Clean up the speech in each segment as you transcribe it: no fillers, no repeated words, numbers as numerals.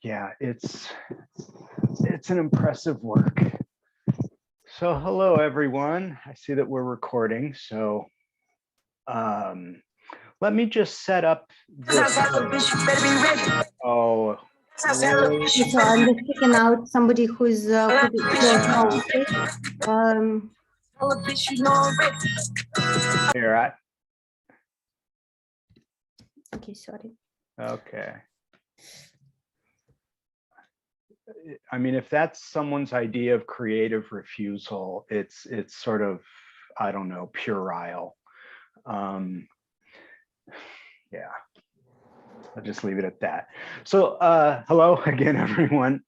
Yeah, it's an impressive work. So hello, everyone. I see that we're recording. So let me just set up this. Oh. So I'm just checking out somebody who's Here, okay, sorry. Okay. I mean, if that's someone's idea of creative refusal, it's sort of, I don't know, puerile. Yeah, I'll just leave it at that. So hello again, everyone.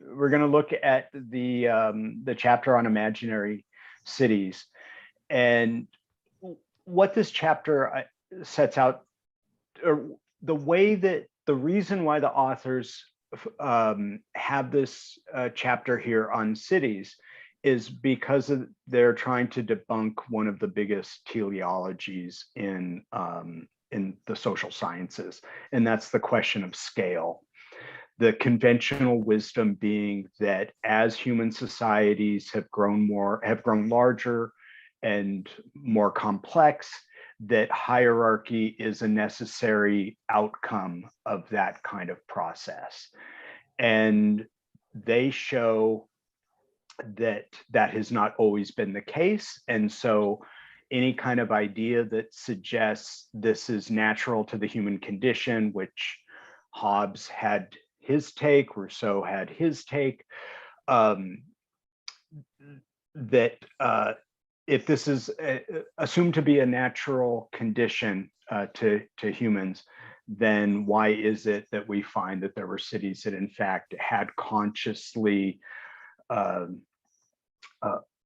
We're going to look at the chapter on imaginary cities, and what this chapter sets out, or the way that the reason why the authors have this chapter here on cities is because they're trying to debunk one of the biggest teleologies in the social sciences, and that's the question of scale. The conventional wisdom being that as human societies have grown larger and more complex, that hierarchy is a necessary outcome of that kind of process. And they show that that has not always been the case. And so any kind of idea that suggests this is natural to the human condition, which Hobbes had his take, Rousseau had his take, that if this is assumed to be a natural condition to humans, then why is it that we find that there were cities that in fact had consciously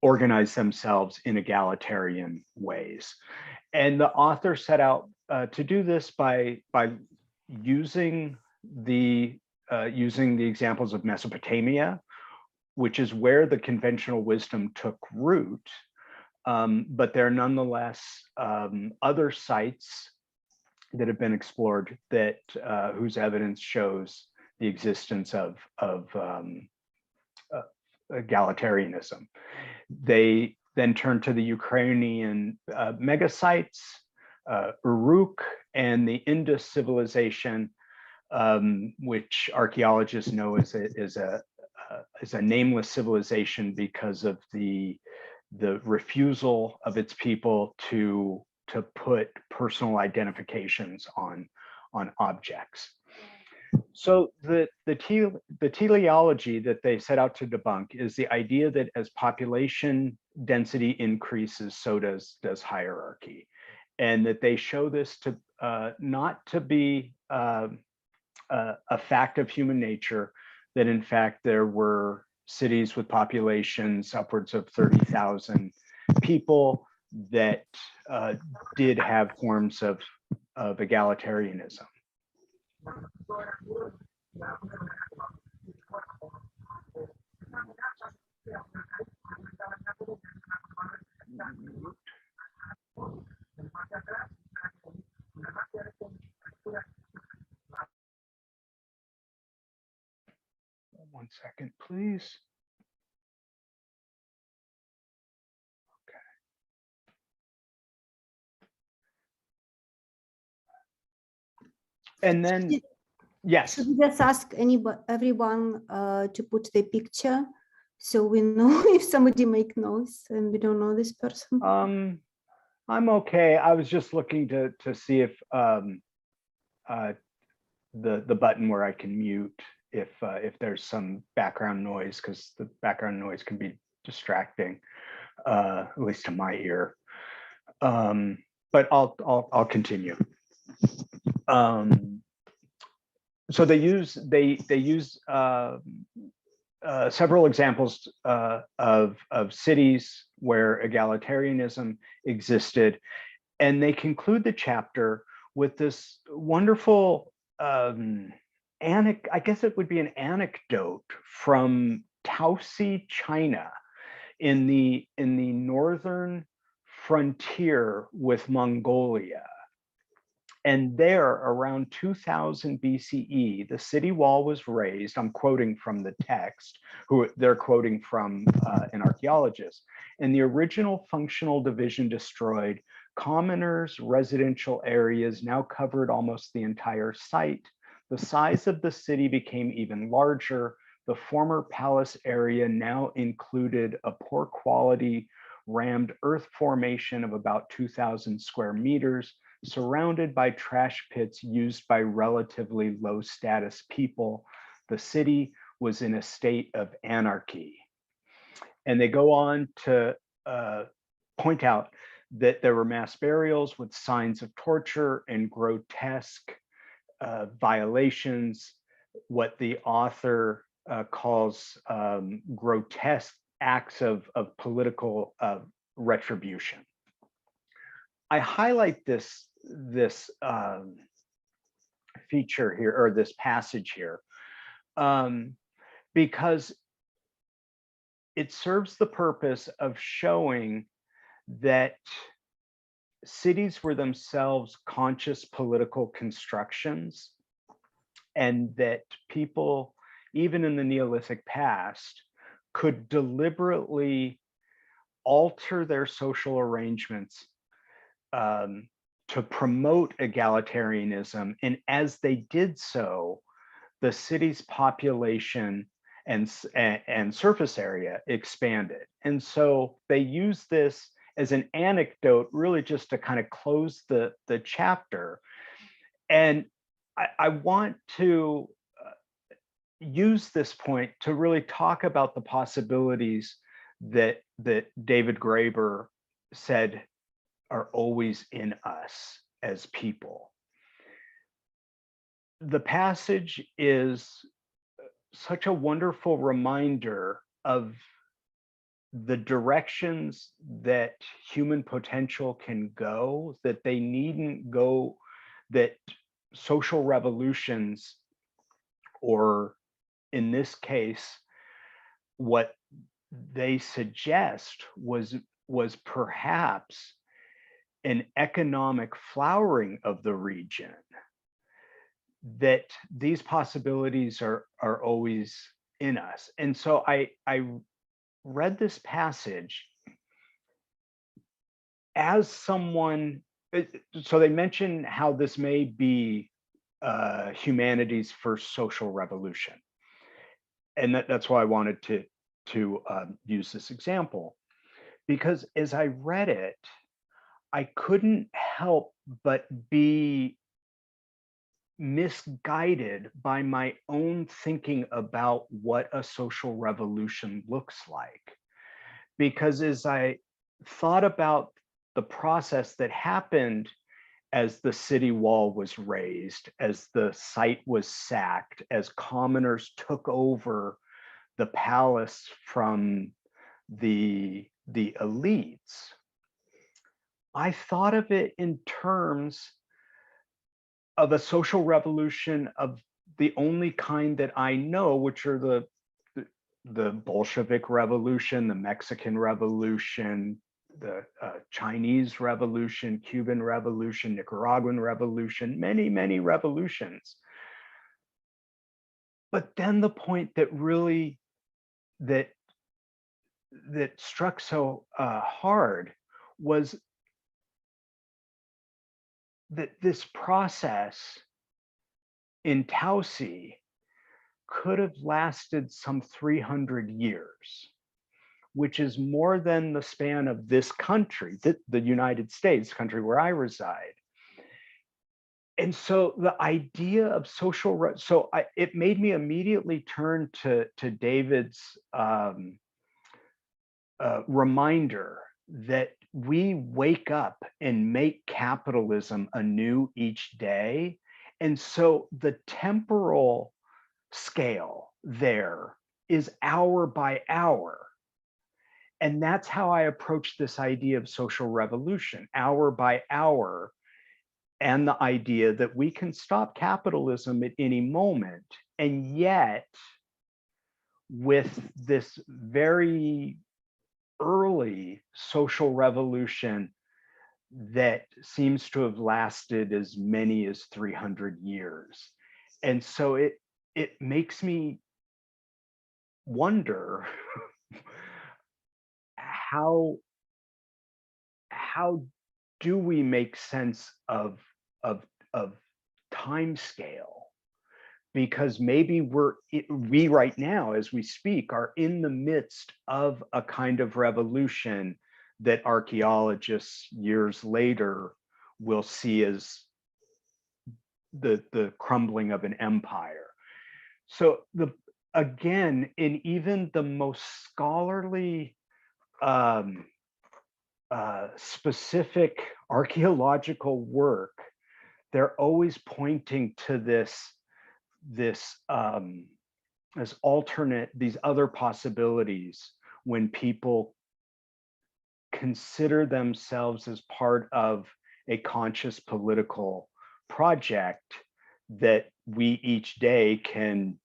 organized themselves in egalitarian ways? And the author set out to do this by using the examples of Mesopotamia, which is where the conventional wisdom took root. But there are nonetheless other sites that have been explored that whose evidence shows the existence of egalitarianism. They then turn to the Ukrainian mega sites, Uruk, and the Indus civilization, which archaeologists know is a nameless civilization because of the refusal of its people to put personal identifications on objects. So the teleology that they set out to debunk is the idea that as population density increases, so does hierarchy, and that they show this to not to be a fact of human nature, that in fact there were cities with populations upwards of 30,000 people that did have forms of egalitarianism. One second, please. Okay. And then, yes. Should we just ask everyone to put the picture so we know if somebody make noise and we don't know this person? I'm okay. I was just looking to see if the button where I can mute if there's some background noise, because the background noise can be distracting, at least to my ear. But I'll continue. So they use several examples of cities where egalitarianism existed, and they conclude the chapter with this wonderful I guess it would be an anecdote from Taosi, China, in the northern frontier with Mongolia. And there, around 2000 BCE, the city wall was raised. I'm quoting from the text, who they're quoting from an archaeologist. And the original functional division destroyed, commoners' residential areas now covered almost the entire site. The size of the city became even larger. The former palace area now included a poor quality rammed earth formation of about 2,000 square meters, surrounded by trash pits used by relatively low status people. The city was in a state of anarchy. And they go on to point out that there were mass burials with signs of torture and grotesque violations, what the author calls grotesque acts of political retribution. I highlight this feature here, or this passage here, because it serves the purpose of showing that cities were themselves conscious political constructions, and that people, even in the Neolithic past, could deliberately alter their social arrangements to promote egalitarianism. And as they did so, the city's population and surface area expanded. And so they use this as an anecdote, really just to kind of close the chapter. And I want to use this point to really talk about the possibilities that David Graeber said are always in us as people. The passage is such a wonderful reminder of the directions that human potential can go, that they needn't go, that social revolutions, or in this case, what they suggest was perhaps an economic flowering of the region, that these possibilities are always in us. And so I read this passage as someone, so they mention how this may be humanity's first social revolution. And that's why I wanted to use this example, because as I read it, I couldn't help but be misguided by my own thinking about what a social revolution looks like. Because as I thought about the process that happened as the city wall was raised, as the site was sacked, as commoners took over the palace from the elites, I thought of it in terms of a social revolution of the only kind that I know, which are the Bolshevik Revolution, the Mexican Revolution, the Chinese Revolution, Cuban Revolution, Nicaraguan Revolution, many revolutions. But then the point that really that struck so hard was that this process in Taosi could have lasted some 300 years, which is more than the span of this country, the United States, country where I reside. And so the idea of social, it made me immediately turn to David's reminder that we wake up and make capitalism anew each day. And so the temporal scale there is hour by hour. And that's how I approach this idea of social revolution, hour by hour, and the idea that we can stop capitalism at any moment. And yet, with this very early social revolution that seems to have lasted as many as 300 years. And so it makes me wonder how do we make sense of time scale? Because maybe we right now, as we speak, are in the midst of a kind of revolution that archaeologists years later will see as the crumbling of an empire. So again, in even the most scholarly specific archaeological work, they're always pointing to this as alternate, these other possibilities when people consider themselves as part of a conscious political project that we each day can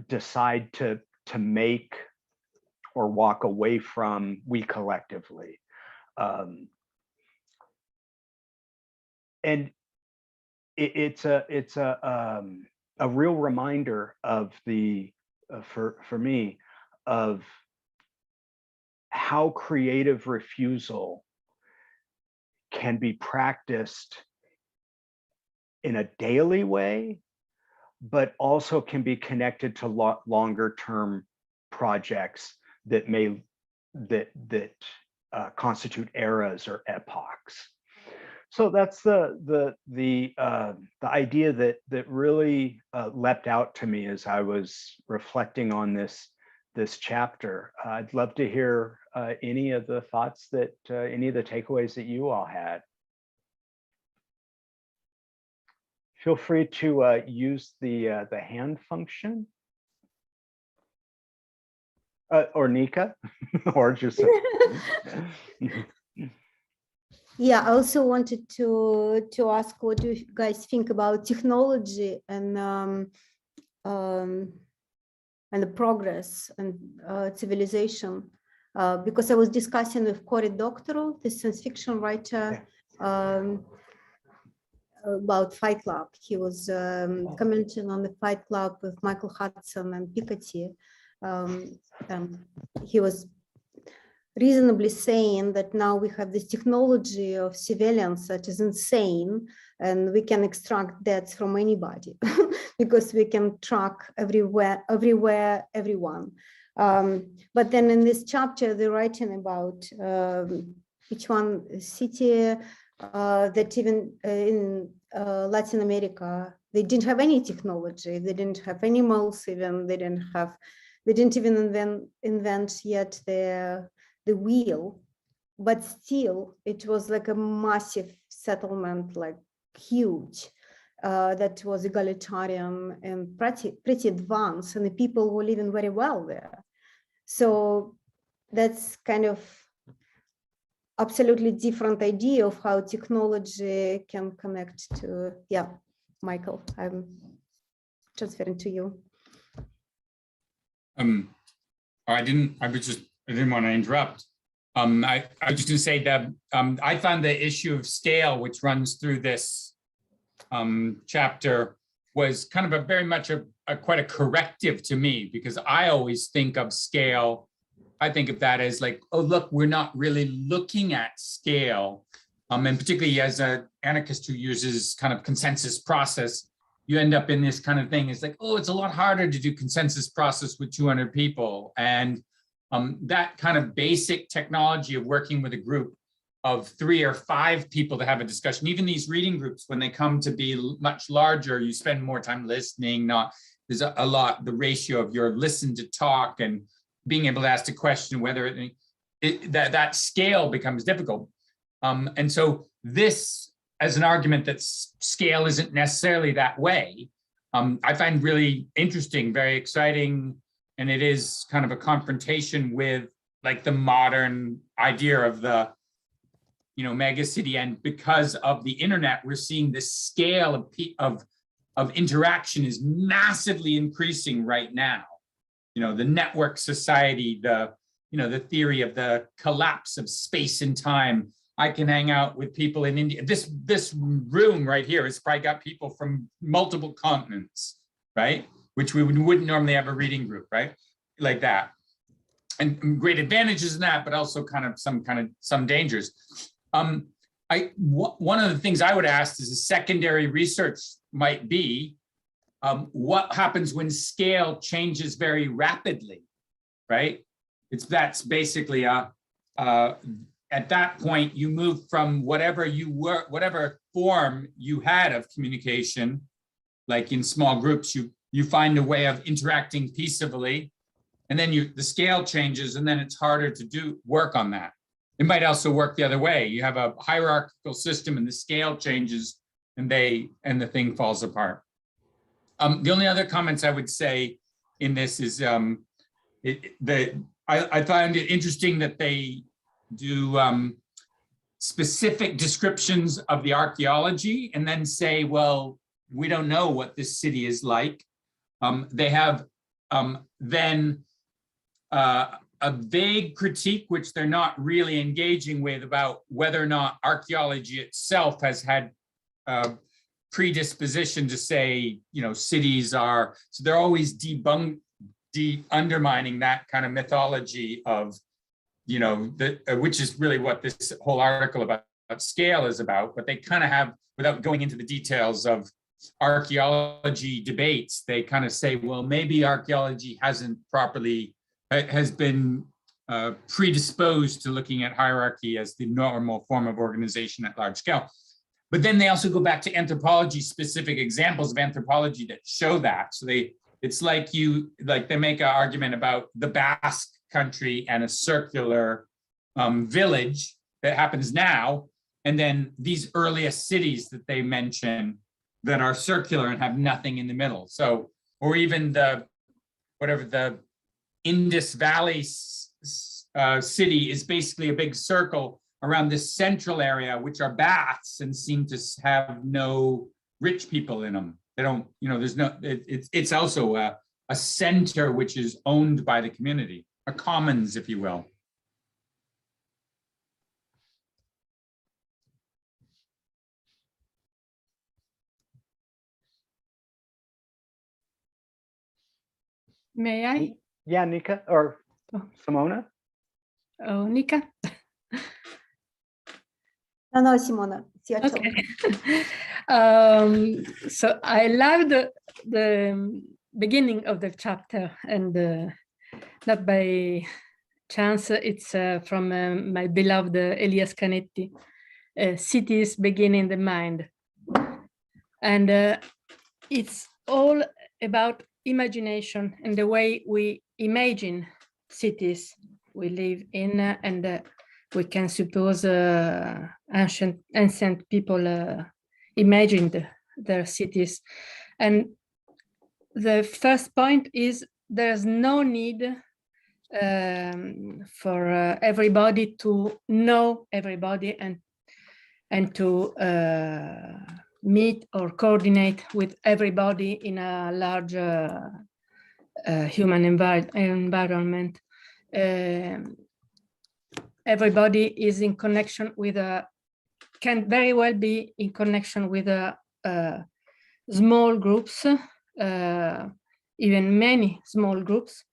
decide to make or walk away from, we collectively. And it's a real reminder of for me of how creative refusal can be practiced in a daily way, but also can be connected to longer term projects that constitute eras or epochs. So that's the idea that really leapt out to me as I was reflecting on this chapter. I'd love to hear any of the thoughts that any of the takeaways that you all had. Feel free to use the hand function, or Nika, or just. Yeah, I also wanted to ask, what do you guys think about technology and the progress and civilization? Because I was discussing with Cory Doctorow, the science fiction writer, about Fight Club. He was commenting on the Fight Club with Michael Hudson and Piketty. He was reasonably saying that now we have this technology of surveillance that is insane, and we can extract debts from anybody because we can track everywhere, everyone. But then in this chapter, they're writing about each one city that even in Latin America, they didn't have any technology. They didn't have animals even. They didn't even invent yet the wheel, but still it was like a massive settlement, like huge, that was egalitarian and pretty advanced, and the people were living very well there. So that's kind of absolutely different idea of how technology can connect to, yeah, Michael, I'm transferring to you. I didn't want to interrupt. I was just going to say that I found the issue of scale, which runs through this chapter, was kind of very much quite a corrective to me, because I always think of scale. I think of that as like, oh, look, we're not really looking at scale. And particularly as an anarchist who uses kind of consensus process, you end up in this kind of thing. It's like, oh, it's a lot harder to do consensus process with 200 people. And that kind of basic technology of working with a group of 3 or 5 people to have a discussion, even these reading groups, when they come to be much larger, you spend more time listening. There's a lot, the ratio of your listen to talk and being able to ask a question, whether that scale becomes difficult. And so this, as an argument that scale isn't necessarily that way, I find really interesting, very exciting. And it is kind of a confrontation with like the modern idea of the, mega city. And because of the internet, we're seeing this scale of interaction is massively increasing right now. The network society, the the theory of the collapse of space and time. I can hang out with people in India. This room right here has probably got people from multiple continents, right? Which we wouldn't normally have a reading group, right? Like that. And great advantages in that, but also some dangers. One of the things I would ask is a secondary research might be, what happens when scale changes very rapidly, right? That's basically at that point you move from whatever form you had of communication, like in small groups, you find a way of interacting peaceably, and then the scale changes, and then it's harder to work on that. It might also work the other way. You have a hierarchical system and the scale changes and the thing falls apart. The only other comments I would say in this is I find it interesting that they do specific descriptions of the archaeology and then say, well, we don't know what this city is like. They have then a vague critique, which they're not really engaging with, about whether or not archaeology itself has had predisposition to say, cities are, so they're always undermining that kind of mythology of, which is really what this whole article about scale is about. But they kind of have, without going into the details of archaeology debates, they kind of say, well, maybe archaeology has been predisposed to looking at hierarchy as the normal form of organization at large scale. But then they also go back to anthropology, specific examples of anthropology that show that. So it's like they make an argument about the Basque country and a circular village that happens now, and then these earliest cities that they mention that are circular and have nothing in the middle. So, or even the Indus Valley city is basically a big circle around this central area, which are baths and seem to have no rich people in them. They don't, there's no, it's also a center which is owned by the community, a commons, if you will. May I? Yeah, Nika or Simona? Oh, Nika? No, Simona, it's your turn. Okay. So I loved the beginning of the chapter, and not by chance, it's from my beloved Elias Canetti, Cities Begin in the Mind. And it's all about imagination and the way we imagine cities we live in, and we can suppose ancient people imagined their cities. And the first point is there's no need for everybody to know everybody and to meet or coordinate with everybody in a large human environment. Everybody is in connection with can very well be in connection with small groups, even many small groups.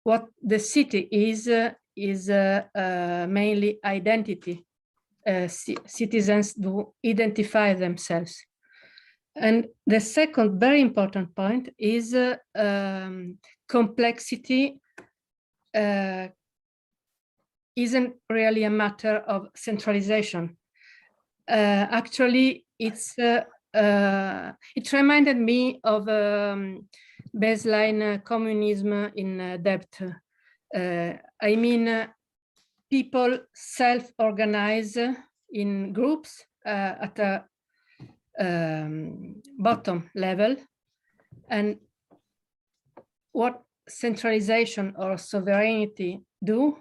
What the city is mainly identity. Citizens do identify themselves. And the second very important point is complexity isn't really a matter of centralization. Actually, it reminded me of baseline communism in depth. I mean, people self-organize in groups at a bottom level, and what centralization or sovereignty do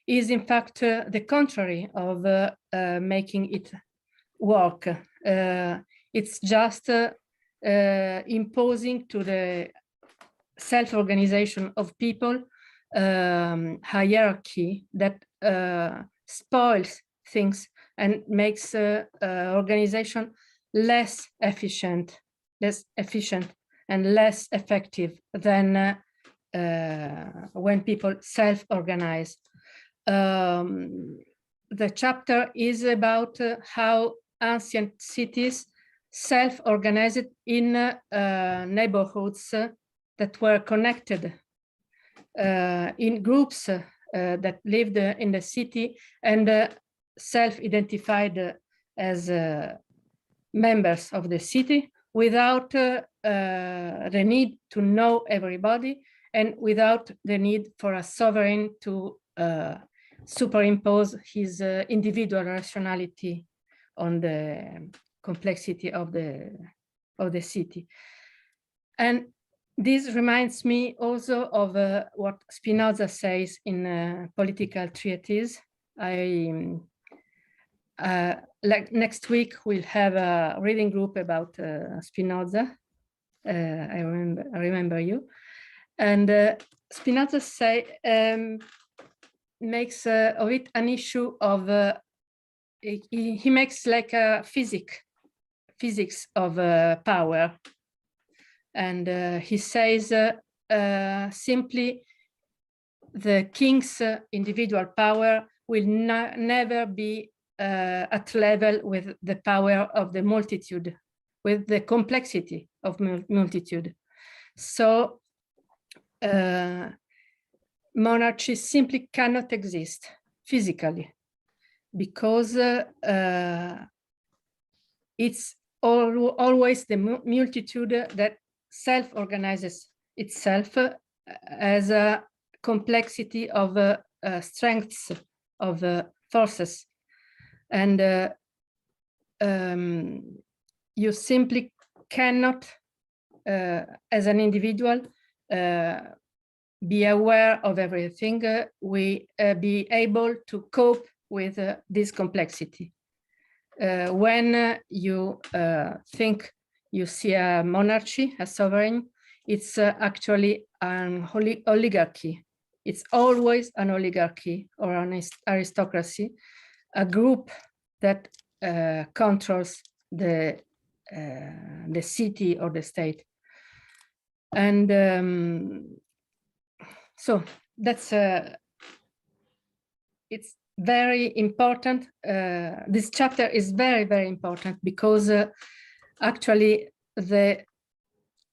is in fact the contrary of making it work. It's just imposing to the self-organization of people hierarchy that spoils things and makes organization less efficient and less effective than when people self-organize. The chapter is about how ancient cities self-organized in neighborhoods that were connected in groups that lived in the city and self-identified as members of the city without the need to know everybody and without the need for a sovereign to superimpose his individual rationality on the complexity of the city. And this reminds me also of what Spinoza says in Political Treatise. Like next week, we'll have a reading group about Spinoza. I remember you. And Spinoza makes of it an issue of, he makes like a physics of power. And he says simply the king's individual power will never be at level with the power of the multitude, with the complexity of multitude. So monarchy simply cannot exist physically because it's always the multitude that self-organizes itself as a complexity of strengths, of forces. And you simply cannot, as an individual, be aware of everything, be able to cope with this complexity. When you think you see a monarchy, a sovereign, it's actually an oligarchy. It's always an oligarchy or an aristocracy, a group that controls the city or the state. And so that's it's very important. This chapter is very, very important because actually the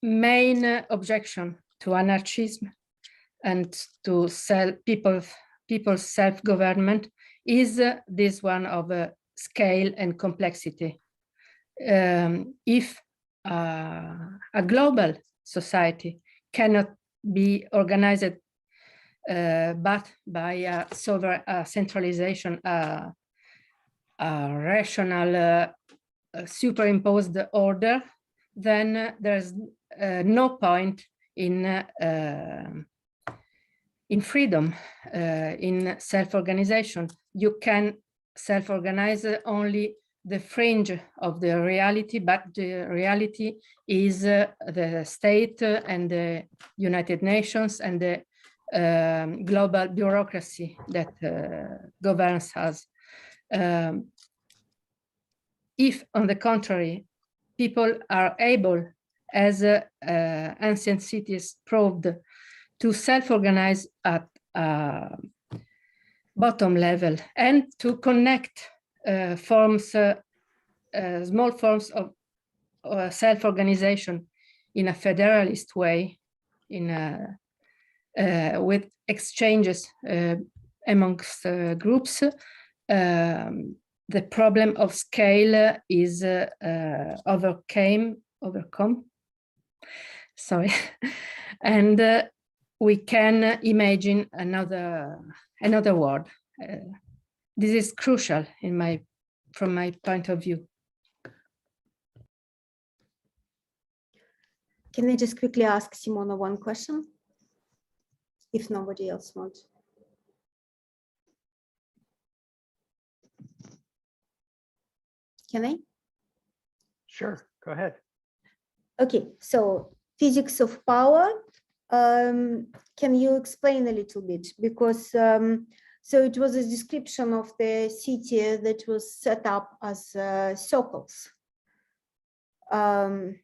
main objection to anarchism and to people's self-government is this one of scale and complexity. If a global society cannot be organized but by a centralization, a rational superimposed order, then there's no point in freedom, in self-organization. You can self-organize only the fringe of the reality, but the reality is the state and the United Nations and the global bureaucracy that governs us. If, on the contrary, people are able, as ancient cities proved, to self-organize at bottom level and to connect small forms of self-organization in a federalist way, with exchanges amongst groups, the problem of scale is overcome. Sorry, and we can imagine another world. This is crucial from my point of view. Can I just quickly ask Simona one question, if nobody else wants? Can I? Sure, go ahead. Okay, so physics of power Can you explain a little bit? Because so it was a description of the city that was set up as circles. And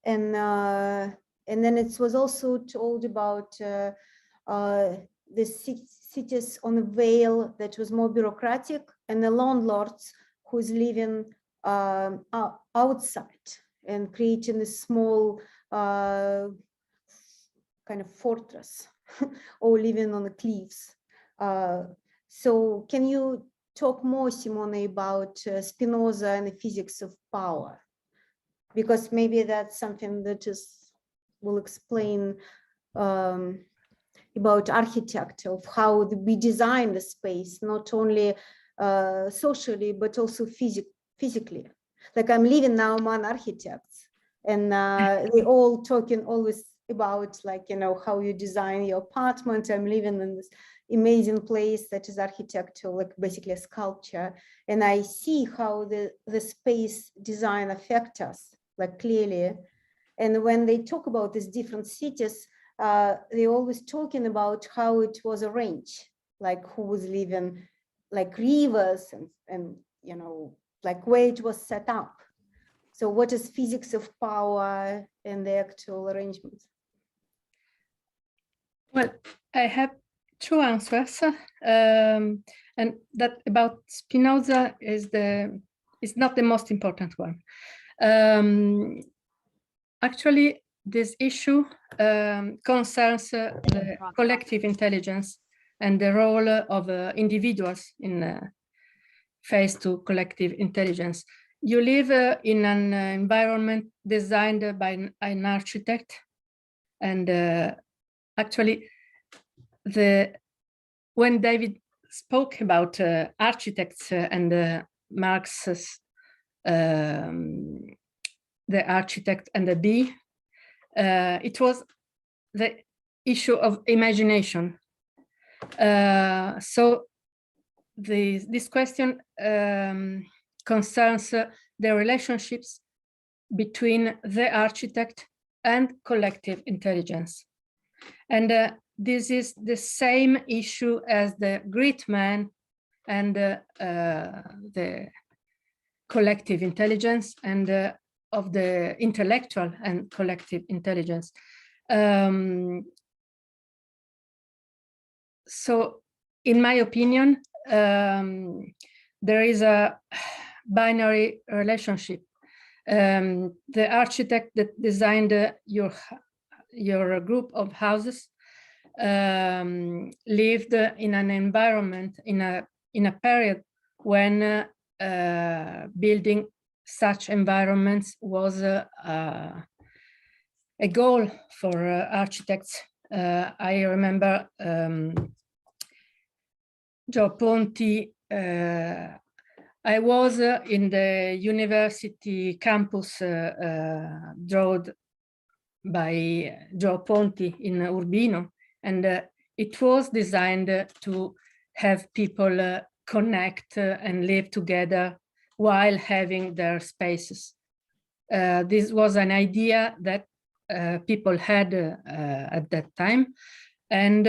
then it was also told about the cities on a vale that was more bureaucratic, and the landlords who's living outside and creating a small kind of fortress or living on the cliffs. So can you talk more, Simone, about Spinoza and the physics of power? Because maybe that's something that will explain about architecture, of how we design the space, not only socially, but also physically. Like I'm living now among architects, and they all talking always about, like, you know, how you design your apartment. I'm living in this amazing place that is architecture, like basically a sculpture. And I see how the space design affects us, like clearly. And when they talk about these different cities, they always talking about how it was arranged, like who was living, like rivers and you know, like where it was set up. So what is physics of power and the actual arrangements? Well, I have two answers, and that about Spinoza is not the most important one. Actually, this issue concerns the collective intelligence and the role of individuals in face to collective intelligence. You live in an environment designed by an architect, and actually, when David spoke about architects and Marx's the architect and the bee, it was the issue of imagination. So this question concerns the relationships between the architect and collective intelligence. And this is the same issue as the great man and the collective intelligence and of the intellectual and collective intelligence. So in my opinion, there is a binary relationship. The architect that designed your group of houses lived in an environment in a period when building such environments was a goal for architects. I remember Joe Ponti. I was in the university campus drawn by Joe Ponti in Urbino, and it was designed to have people connect and live together while having their spaces. This was an idea that people had at that time, and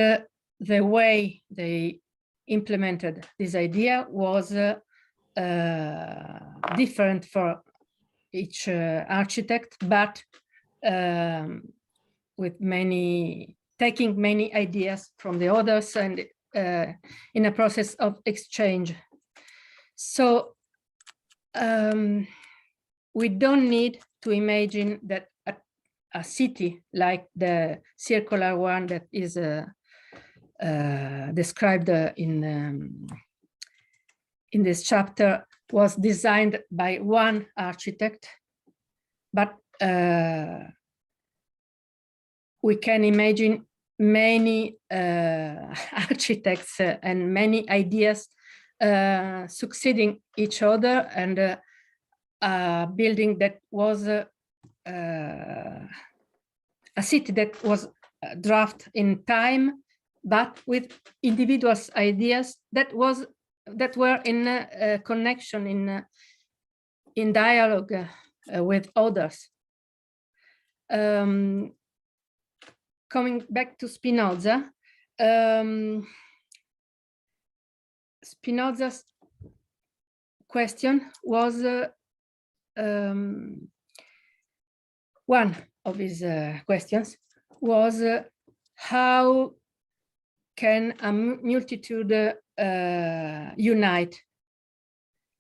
the way they implemented this idea was different for each architect, but with taking many ideas from the others and in a process of exchange. So we don't need to imagine that a city like the circular one that is described in this chapter was designed by one architect, but we can imagine many architects and many ideas succeeding each other, and a building that was a city that was drafted in time, but with individuals' ideas that were in connection, in dialogue with others. coming back to Spinoza, Spinoza's question was one of his questions was how can a multitude unite?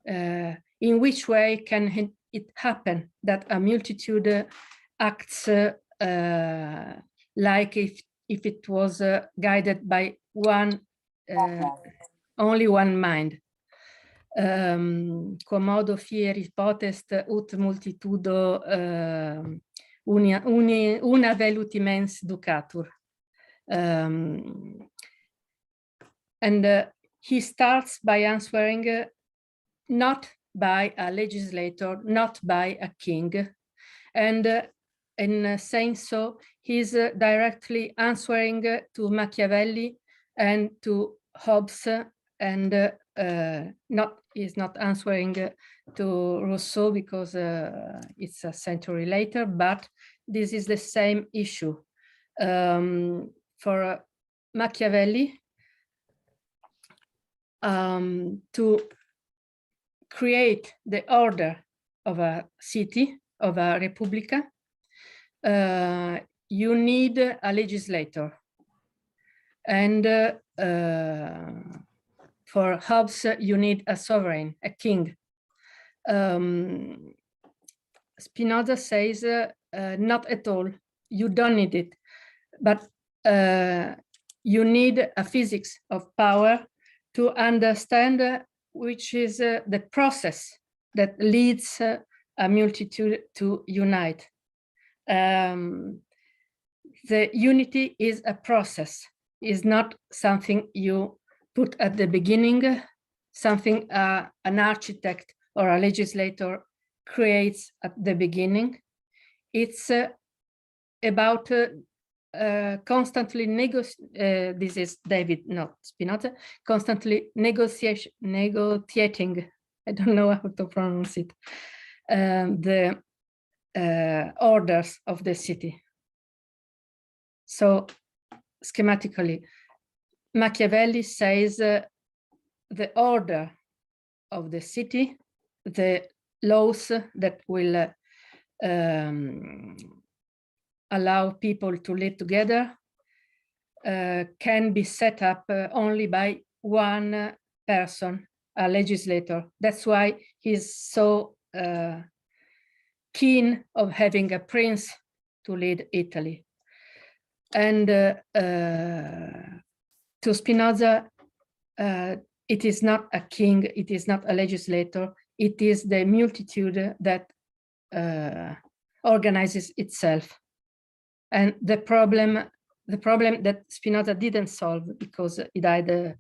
In which way can it happen that a multitude acts like if it was guided by one, only one mind? Quomodo fieri potest ut multitudo una velut mens ducatur. And he starts by answering not by a legislator, not by a king. And in saying so, he's directly answering to Machiavelli and to Hobbes, and is not answering to Rousseau because it's a century later, but this is the same issue. For Machiavelli, to create the order of a city, of a repubblica, you need a legislator. And for Hobbes, you need a sovereign, a king. Spinoza says, not at all, you don't need it, but you need a physics of power to understand which is the process that leads a multitude to unite. The unity is a process, is not something you put at the beginning, something an architect or a legislator creates at the beginning. It's about constantly this is David, not Spinoza, constantly negotiating, I don't know how to pronounce it, the orders of the city. So schematically, Machiavelli says the order of the city, the laws that will allow people to live together can be set up only by one person, a legislator. That's why he's so keen of having a prince to lead Italy. And to Spinoza, it is not a king, it is not a legislator, it is the multitude that organizes itself. And the problem that Spinoza didn't solve because he died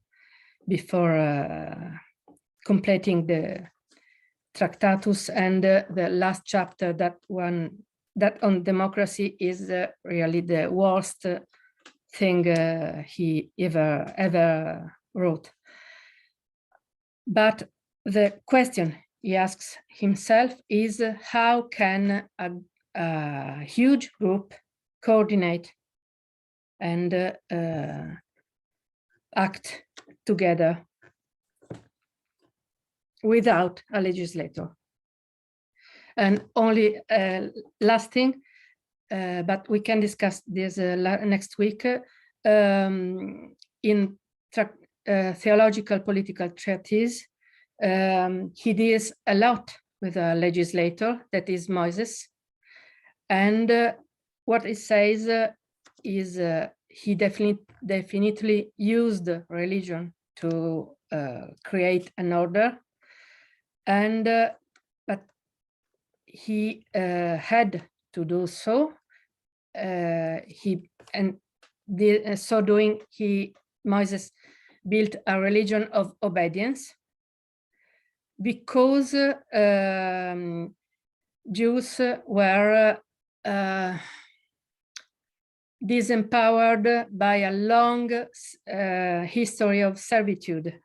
before completing the Tractatus, and the last chapter, that on democracy, is really the worst thing he ever wrote. But the question he asks himself is how can a huge group coordinate and act together without a legislator? And only last thing, but we can discuss this next week, in theological political treatise, he deals a lot with a legislator, that is Moses. And what he says is he definitely used religion to create an order, and but he had to do so. So doing, Moses built a religion of obedience, because Jews were disempowered by a long history of servitude,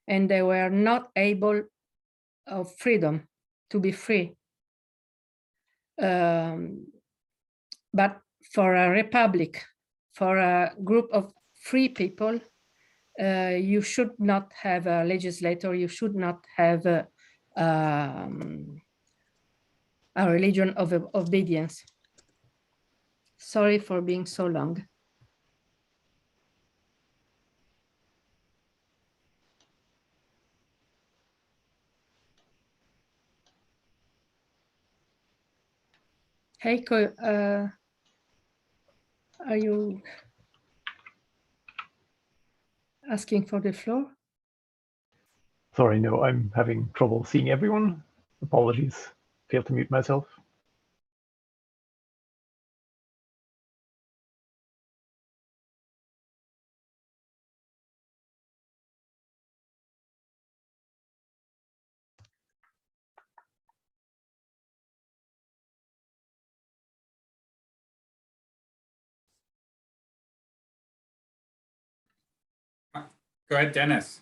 and they were not able of freedom, to be free. But for a republic, for a group of free people, you should not have a legislator, you should not have a religion of obedience. Sorry for being so long. Heiko, are you asking for the floor? Sorry, no, I'm having trouble seeing everyone. Apologies. Failed to mute myself. Go ahead, Dennis.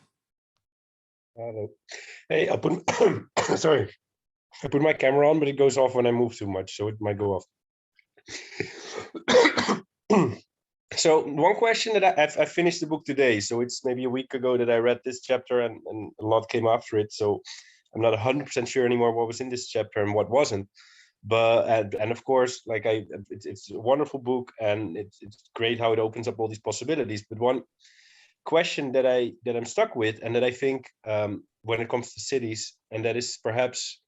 Hello. Hey, I'll put sorry. I put my camera on, but it goes off when I move too much, so it might go off. So one question that I finished the book today, so it's maybe a week ago that I read this chapter, and a lot came after it. So I'm not 100% sure anymore what was in this chapter and what wasn't. But and of course, like it's a wonderful book, and it's great how it opens up all these possibilities. But one question that I'm stuck with, and that I think when it comes to cities, and that is perhaps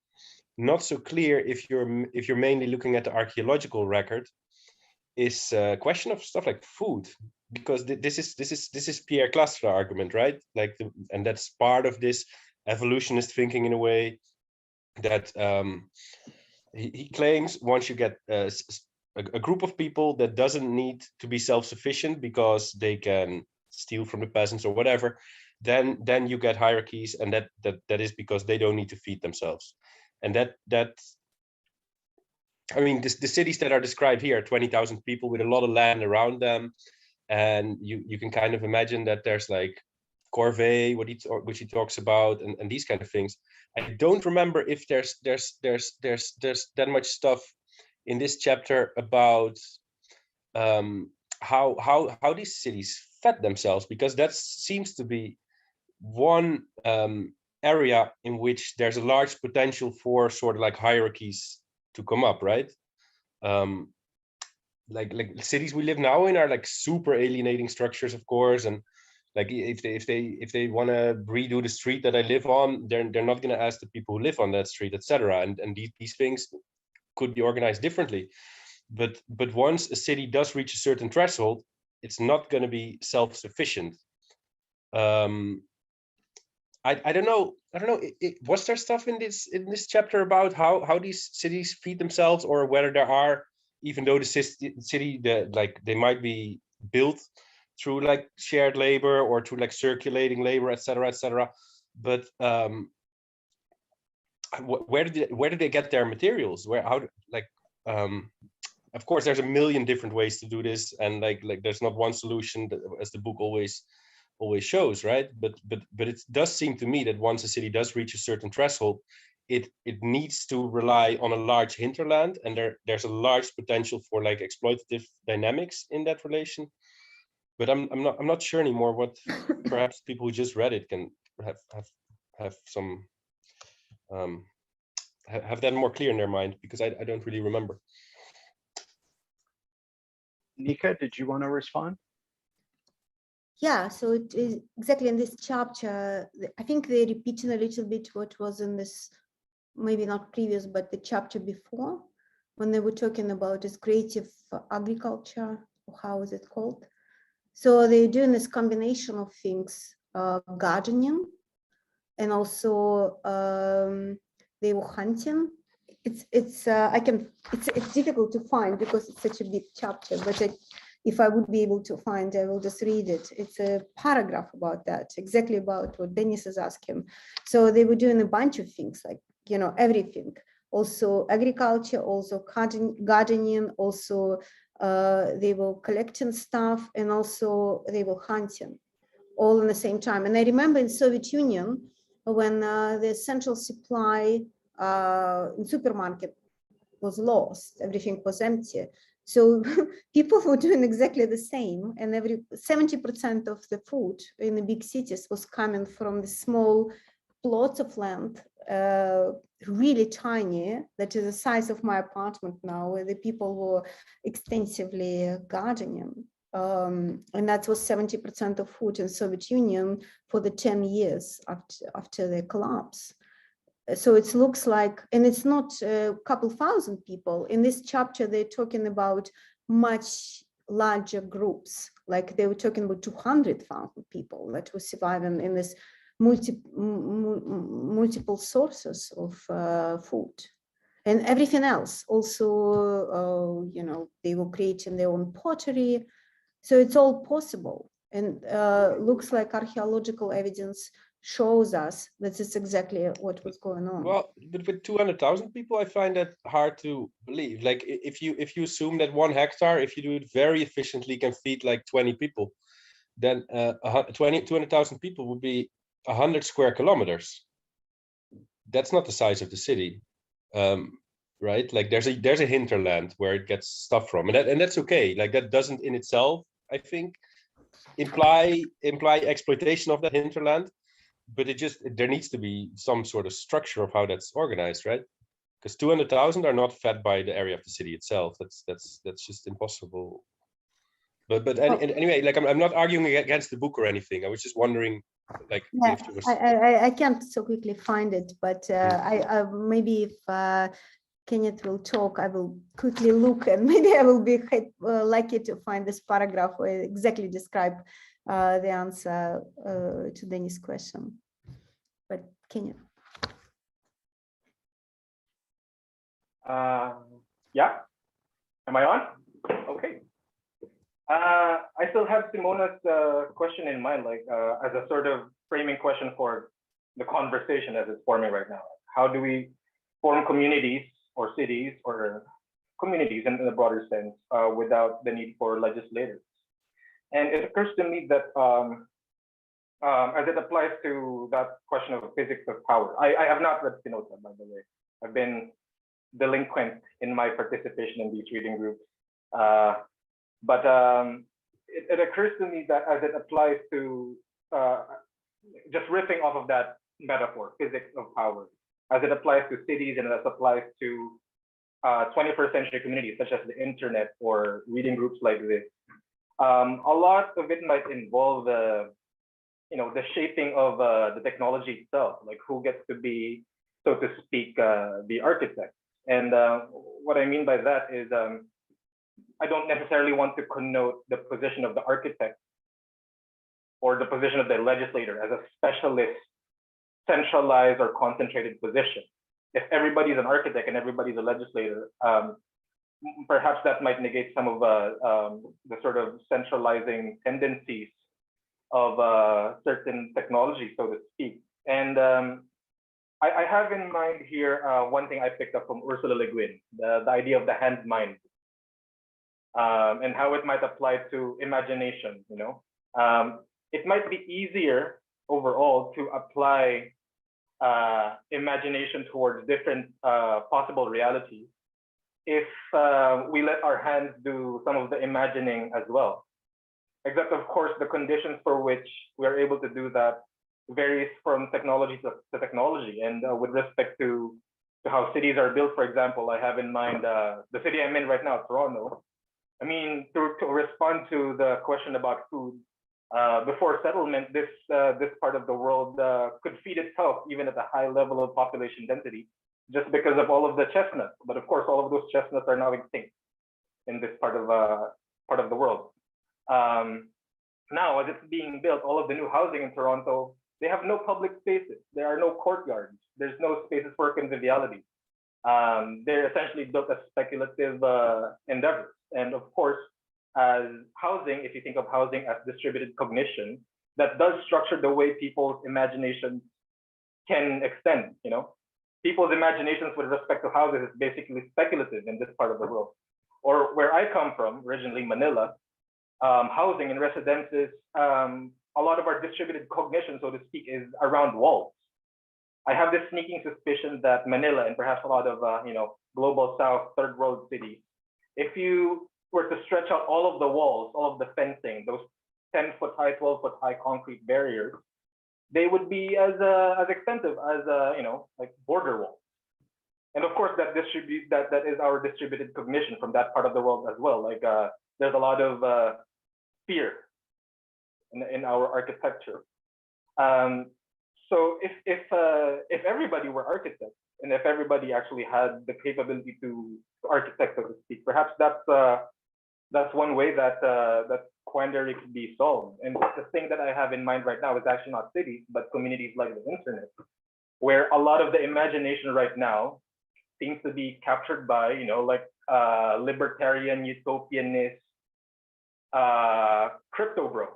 not so clear if you're mainly looking at the archaeological record, is a question of stuff like food, because this is Pierre Clastres' argument, right? Like, and that's part of this evolutionist thinking in a way that he claims once you get a group of people that doesn't need to be self-sufficient because they can steal from the peasants or whatever, then you get hierarchies, and that is because they don't need to feed themselves. And that I mean, the cities that are described here, 20,000 people with a lot of land around them, and you can kind of imagine that there's like corvée, which he talks about, and these kind of things. I don't remember if there's that much stuff in this chapter about how these cities fed themselves, because that seems to be one area in which there's a large potential for sort of like hierarchies to come up, right? Like cities we live now in are like super alienating structures, of course, and like if they want to redo the street that I live on, they're not going to ask the people who live on that street, etc. And these things could be organized differently. But once a city does reach a certain threshold, it's not going to be self-sufficient. I don't know. Was there stuff in this chapter about how these cities feed themselves, or whether there are, even though the city that like they might be built through like shared labor or through like circulating labor, etc. But where did they get their materials? Of course, there's a million different ways to do this, and like there's not one solution, as the book always shows, right? But it does seem to me that once a city does reach a certain threshold, it needs to rely on a large hinterland, and there's a large potential for like exploitative dynamics in that relation. But I'm not sure anymore what perhaps people who just read it can have some have that more clear in their mind, because I don't really remember. Nika, did you want to respond? Yeah, so it is exactly in this chapter. I think they're repeating a little bit what was in this, maybe not previous, but the chapter before, when they were talking about this creative agriculture, or how is it called? So they're doing this combination of things, gardening, and also they were hunting. It's difficult to find because it's such a big chapter, but if I would be able to find, I will just read it. It's a paragraph about that, exactly about what Dennis is asking. So they were doing a bunch of things, like, you know, everything. Also agriculture, also gardening, also they were collecting stuff, and also they were hunting, all in the same time. And I remember in Soviet Union, when the central supply in supermarket was lost, everything was empty. So people were doing exactly the same, and 70% of the food in the big cities was coming from the small plots of land, really tiny, that is the size of my apartment now, where the people were extensively gardening. And that was 70% of food in Soviet Union for the 10 years after the collapse. So it looks like, and it's not a couple thousand people. In this chapter, they're talking about much larger groups, like they were talking about 200,000 people that were surviving in this multiple sources of food. And everything else also, they were creating their own pottery. So it's all possible. And looks like archaeological evidence shows us that it's exactly what was going on. Well, but with 200,000 people, I find that hard to believe. Like if you assume that 1 hectare, if you do it very efficiently, can feed like 20 people, then 200,000 people would be 100 square kilometers. That's not the size of the city, right? Like there's a hinterland where it gets stuff from, and that's okay. Like that doesn't in itself, I think, imply exploitation of that hinterland. But there needs to be some sort of structure of how that's organized, right? Because 200,000 are not fed by the area of the city itself. That's just impossible. But anyway, like I'm not arguing against the book or anything. I was just wondering, like, yeah, if there was... I can't so quickly find it, but I maybe if Kenneth will talk, I will quickly look, and maybe I will be lucky to find this paragraph where I exactly describe the answer to Dennis' question. But Kenneth. Yeah, am I on? Okay. I still have Simona's question in mind, like as a sort of framing question for the conversation as it's forming right now. How do we form communities or cities or communities in the broader sense without the need for legislators? And it occurs to me that as it applies to that question of physics of power, I have not read Spinoza, by the way. I've been delinquent in my participation in these reading groups. But it occurs to me that as it applies to, just riffing off of that metaphor, physics of power, as it applies to cities and as it applies to 21st century communities, such as the internet or reading groups like this, a lot of it might involve the shaping of the technology itself, like who gets to be, so to speak, the architect. And what I mean by that is, I don't necessarily want to connote the position of the architect or the position of the legislator as a specialist, centralized or concentrated position. If everybody's an architect and everybody's a legislator, perhaps that might negate some of the sort of centralizing tendencies of certain technology, so to speak. And I have in mind here one thing I picked up from Ursula Le Guin, the idea of the hand mind, and how it might apply to imagination. It might be easier overall to apply imagination towards different possible realities if we let our hands do some of the imagining as well. Except, of course, the conditions for which we are able to do that varies from technology to technology. And with respect to how cities are built, for example, I have in mind the city I'm in right now, Toronto. I mean, to respond to the question about food, before settlement, this part of the world could feed itself even at a high level of population density, just because of all of the chestnuts. But of course, all of those chestnuts are now extinct in this part of the world. Now, as it's being built, all of the new housing in Toronto, they have no public spaces. There are no courtyards. There's no spaces for conviviality. They're essentially built as speculative endeavors. And of course, as housing, if you think of housing as distributed cognition, that does structure the way people's imaginations can extend. People's imaginations with respect to houses is basically speculative in this part of the world. Or where I come from, originally Manila, housing and residences, a lot of our distributed cognition, so to speak, is around walls. I have this sneaking suspicion that Manila and perhaps a lot of global South, third world cities, if you were to stretch out all of the walls, all of the fencing, those 10-foot high, 12-foot high concrete barriers, they would be as expensive as like border walls. And of course, that is our distributed cognition from that part of the world as well. Like there's a lot of fear in our architecture. So if everybody were architects, and if everybody actually had the capability to architect, so to speak, perhaps that's one way that that quandary could be solved. And the thing that I have in mind right now is actually not cities, but communities like the internet, where a lot of the imagination right now seems to be captured by, like libertarian, utopianist, crypto bro,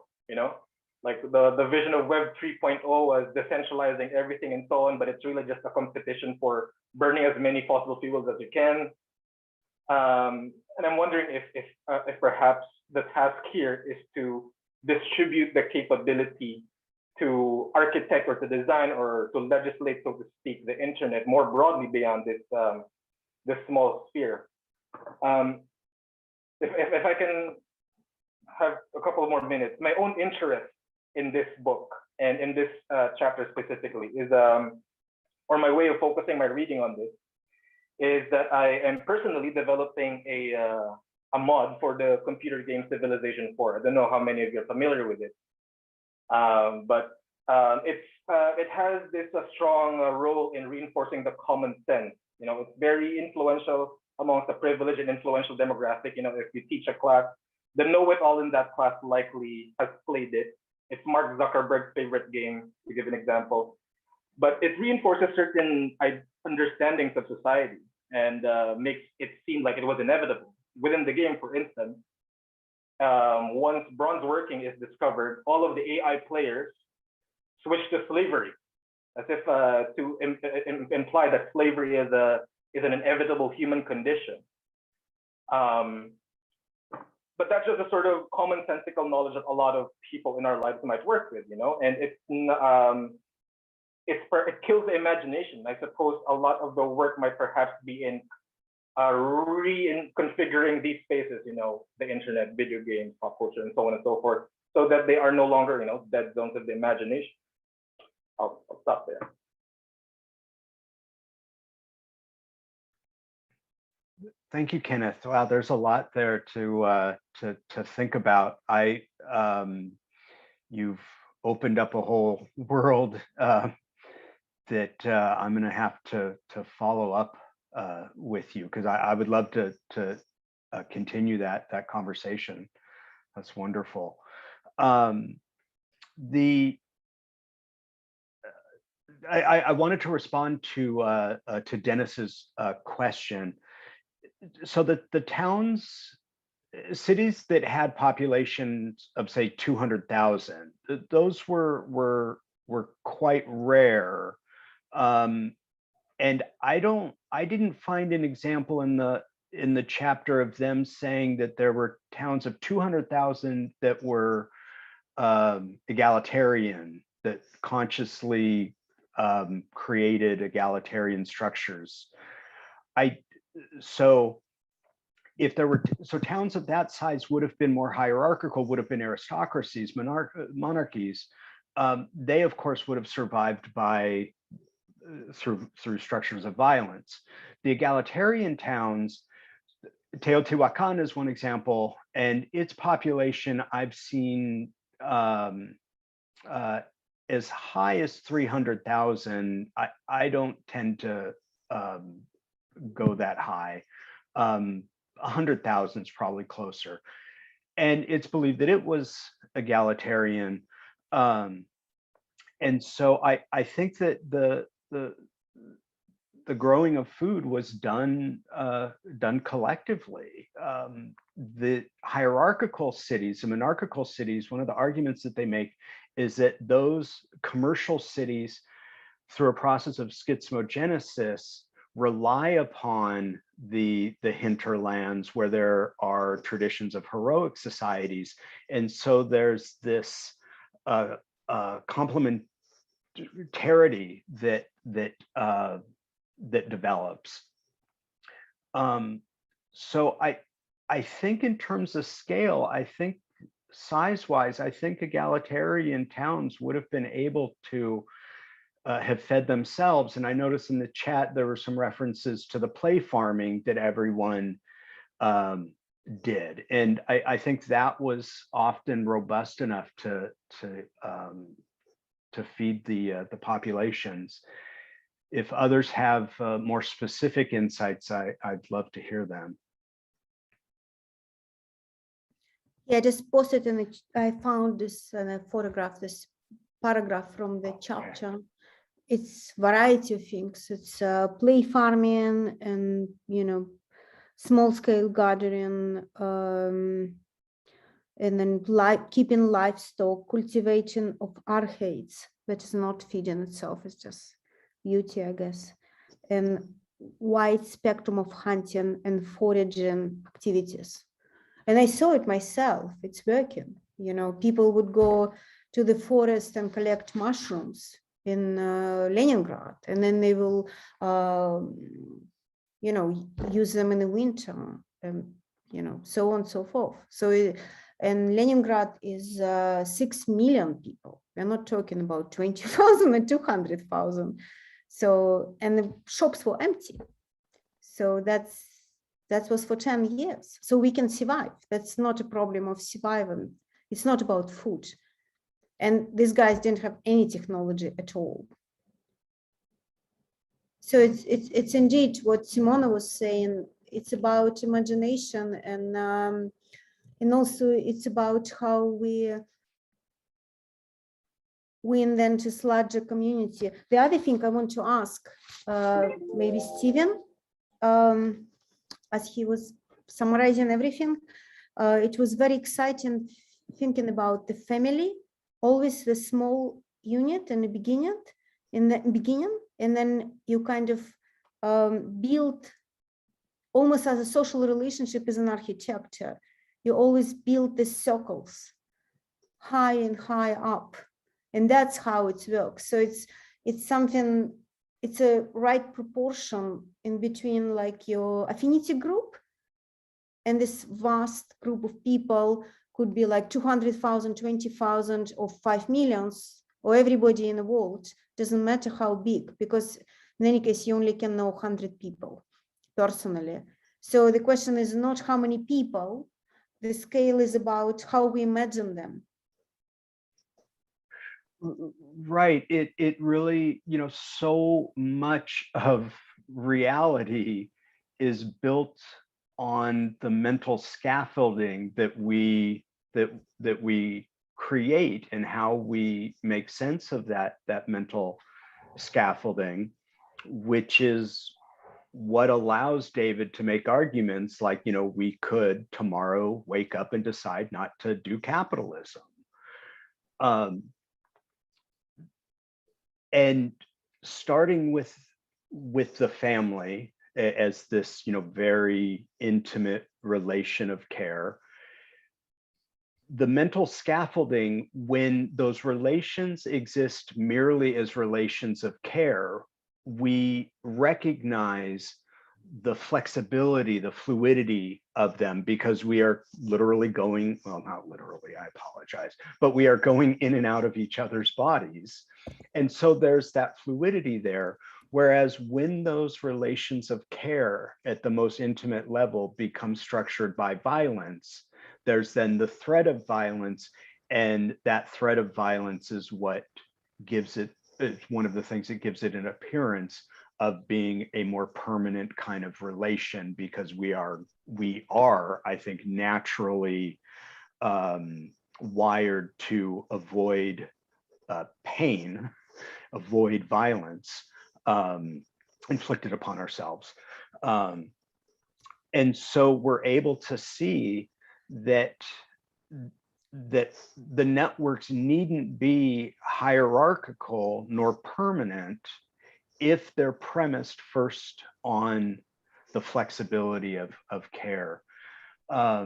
like the vision of Web 3.0 as decentralizing everything and so on, but it's really just a competition for burning as many fossil fuels as you can. And I'm wondering if perhaps the task here is to distribute the capability to architect or to design or to legislate, so to speak, the internet more broadly beyond this small sphere. If I can have a couple more minutes, my own interest in this book and in this chapter specifically is, or my way of focusing my reading on this, is that I am personally developing a mod for the computer game Civilization 4. I don't know how many of you are familiar with it, but it has this strong role in reinforcing the common sense. It's very influential amongst the privileged and influential demographic. If you teach a class, the know-it-all in that class likely has played it. It's Mark Zuckerberg's favorite game, to give an example. But it reinforces certain understandings of society and makes it seem like it was inevitable. Within the game, for instance, once bronze working is discovered, all of the AI players switch to slavery, as if to imply that slavery is an inevitable human condition. But that's just a sort of commonsensical knowledge that a lot of people in our lives might work with, and it kills the imagination. I suppose a lot of the work might perhaps be in reconfiguring these spaces, the internet, video games, pop culture, and so on and so forth, so that they are no longer, dead zones of the imagination. I'll stop there. Thank you, Kenneth. Wow, there's a lot there to think about. You've opened up a whole world that I'm going to have to follow up with you, because I would love to continue that conversation. That's wonderful. I wanted to respond to Dennis's question. So that the cities that had populations of say 200,000, those were quite rare. And I didn't find an example in the chapter of them saying that there were towns of 200,000 that were egalitarian, that consciously created egalitarian structures. So if there were, towns of that size would have been more hierarchical, would have been aristocracies, monarchies. They of course would have survived by through structures of violence. The egalitarian towns, Teotihuacan is one example, and its population I've seen as high as 300,000. I don't tend to go that high. 100,000 is probably closer, and it's believed that it was egalitarian. And so I think that the growing of food was done collectively. The hierarchical cities, the monarchical cities, one of the arguments that they make is that those commercial cities, through a process of schismogenesis, rely upon the hinterlands where there are traditions of heroic societies. And so there's this complementarity that develops. So I think in terms of scale, I think size-wise, I think egalitarian towns would have been able to have fed themselves. And I noticed in the chat there were some references to the play farming that everyone did, and I think that was often robust enough to feed the populations. If others have more specific insights, I'd love to hear them. Yeah, I just posted in the, I found this and I photographed this paragraph from the chapter. It's variety of things. It's play farming and, you know, small scale gathering, and then keeping livestock, cultivation of archates, that is not feeding itself, it's just beauty, I guess, and wide spectrum of hunting and foraging activities. And I saw it myself, it's working. You know, people would go to the forest and collect mushrooms in Leningrad, and then they will, you know, use them in the winter, and, you know, so on and so forth. So, and Leningrad is 6 million people. We're not talking about 20,000 or 200,000. So, and the shops were empty. So that was for 10 years. So we can survive. That's not a problem of survival. It's not about food. And these guys didn't have any technology at all. So it's indeed what Simona was saying. It's about imagination, and also it's about how we invent this larger community. The other thing I want to ask, maybe Steven, as he was summarizing everything, it was very exciting thinking about the family, always the small unit in the beginning, and then you kind of build almost as a social relationship as an architecture. You always build the circles high and high up, and that's how it works. So it's something, it's a right proportion in between like your affinity group and this vast group of people, could be like 200,000, 20,000 or 5 million, or everybody in the world, doesn't matter how big, because in any case, you only can know 100 people personally. So the question is not how many people, the scale is about how we imagine them. Right. It really, you know, so much of reality is built on the mental scaffolding that we create, and how we make sense of that mental scaffolding, which is what allows David to make arguments like, you know, we could tomorrow wake up and decide not to do capitalism. And starting with the family as this, you know, very intimate relation of care, the mental scaffolding, when those relations exist merely as relations of care, we recognize the flexibility, the fluidity of them, because we are literally going, well, not literally, I apologize, but we are going in and out of each other's bodies. And so there's that fluidity there. Whereas when those relations of care at the most intimate level become structured by violence, there's then the threat of violence, and that threat of violence is what gives it, it's one of the things that gives it an appearance of being a more permanent kind of relation, because we are, I think, naturally wired to avoid pain, avoid violence inflicted upon ourselves. And so we're able to see that the networks needn't be hierarchical nor permanent if they're premised first on the flexibility of care. Yeah,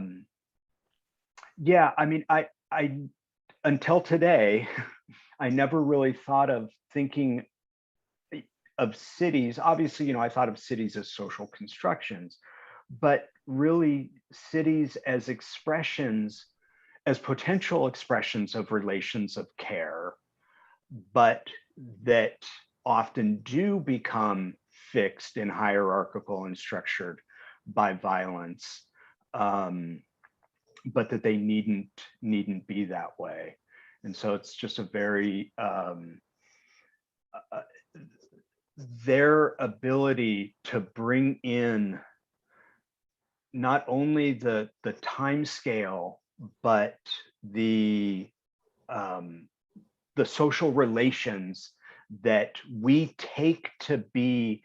I mean, I until today, I never really thought of thinking of cities. Obviously, you know, I thought of cities as social constructions, but really cities as expressions, as potential expressions of relations of care, but that often do become fixed and hierarchical and structured by violence, but that they needn't be that way. And so it's just a very their ability to bring in not only the time scale, but the social relations that we take to be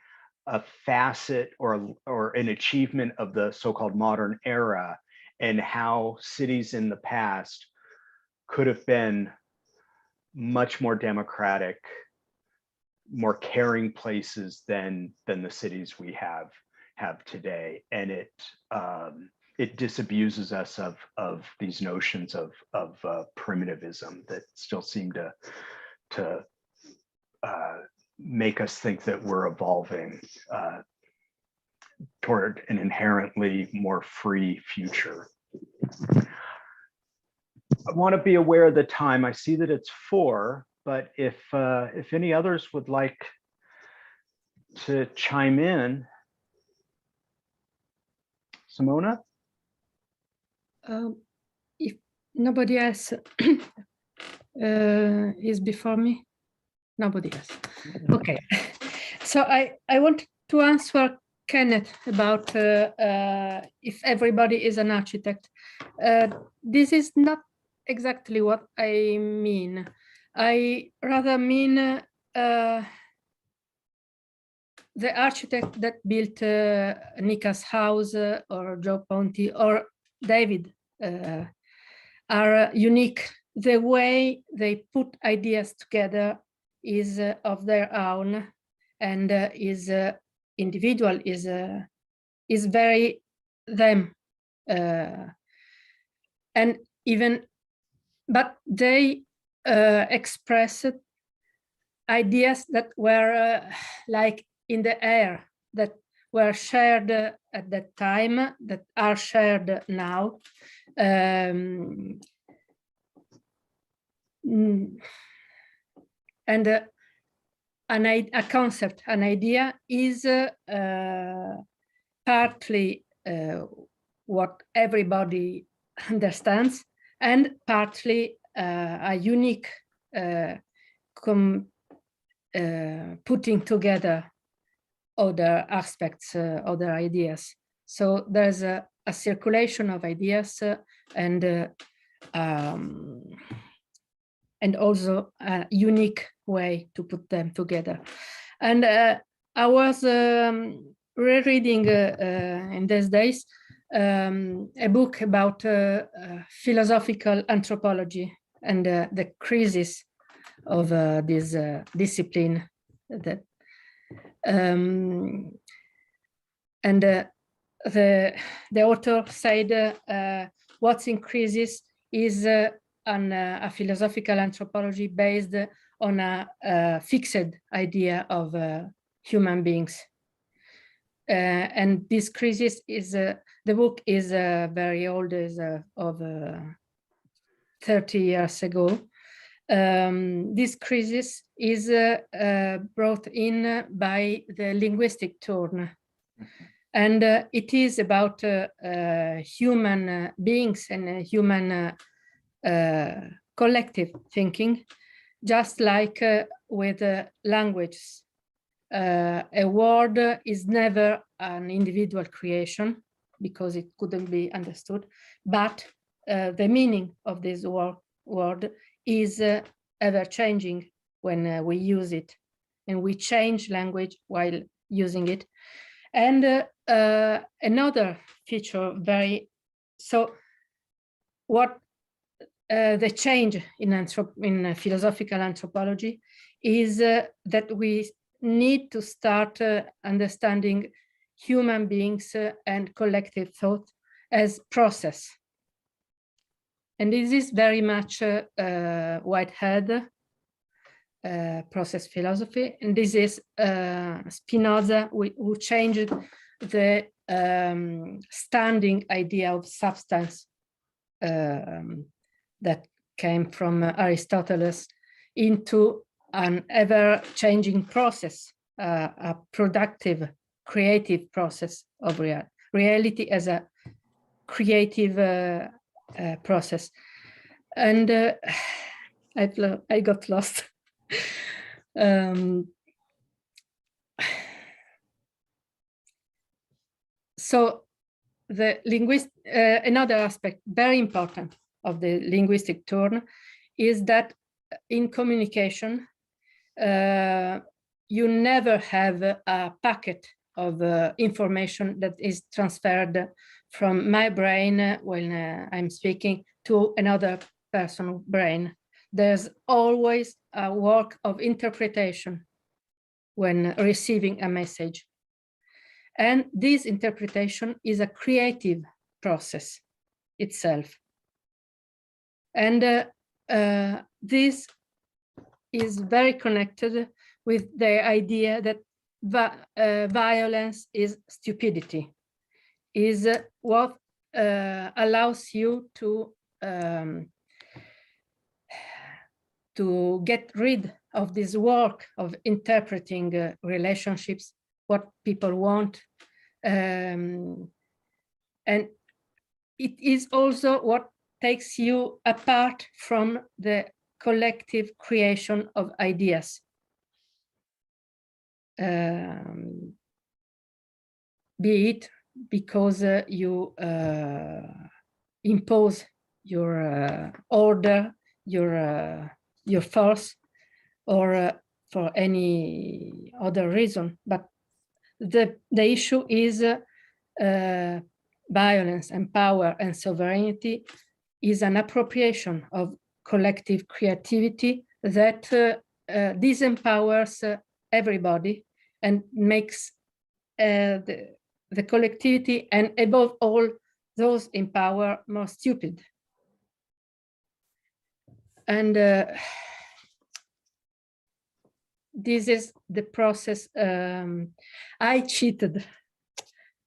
a facet or an achievement of the so-called modern era, and how cities in the past could have been much more democratic, more caring places than the cities we have today. And it disabuses us of these notions of primitivism that still seem to make us think that we're evolving toward an inherently more free future. I want to be aware of the time. I see that it's 4, but if any others would like to chime in. Simona? If nobody else is before me, nobody else. Okay. So I want to answer Kenneth about if everybody is an architect. This is not exactly what I mean. I rather mean the architect that built Nika's house or Joe Ponti or David are unique. The way they put ideas together is of their own, and is individual, is very them, and even, but they expressed ideas that were like in the air, that were shared at that time, that are shared now. And a concept, an idea is partly what everybody understands, and partly a unique putting together other aspects, other ideas. So there's a circulation of ideas and also a unique way to put them together. And I was rereading in these days a book about philosophical anthropology and the crisis of this discipline. That and the author said what's in crisis is a philosophical anthropology based on a fixed idea of human beings. And this crisis is, the book is very old, is of 30 years ago. This crisis is brought in by the linguistic turn. And it is about human beings and human collective thinking, just like with language. A word is never an individual creation because it couldn't be understood, but the meaning of this word is ever changing when we use it, and we change language while using it. And another feature, what the change in philosophical anthropology is that we need to start understanding human beings and collective thought as process. And this is very much Whitehead process philosophy. And this is Spinoza, who changed the standing idea of substance that came from Aristotle into an ever-changing process, a productive, creative process of reality as a creative process. And I got lost. So the another aspect, very important, of the linguistic turn is that in communication, you never have a packet of information that is transferred from my brain when I'm speaking to another person's brain. There's always a work of interpretation when receiving a message. And this interpretation is a creative process itself. And this is very connected with the idea that violence is stupidity, is what allows you to get rid of this work of interpreting relationships, what people want. And it is also what takes you apart from the collective creation of ideas. Be it because you impose your order, your force, or for any other reason. But the issue is violence and power and sovereignty is an appropriation of collective creativity that disempowers everybody and makes the collectivity, and above all, those in power, more stupid. And this is the process. I cheated.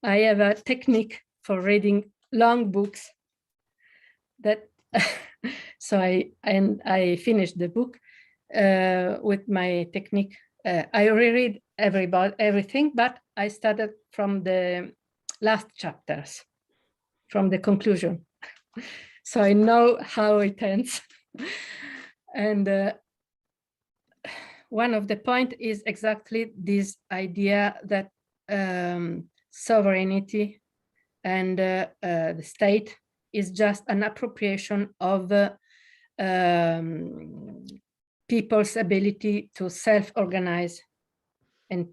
I have a technique for reading long books that so I finished the book with my technique. I reread everything, but I started from the last chapters, from the conclusion. So I know how it ends. And one of the point is exactly this idea that sovereignty and the state is just an appropriation of people's ability to self-organize and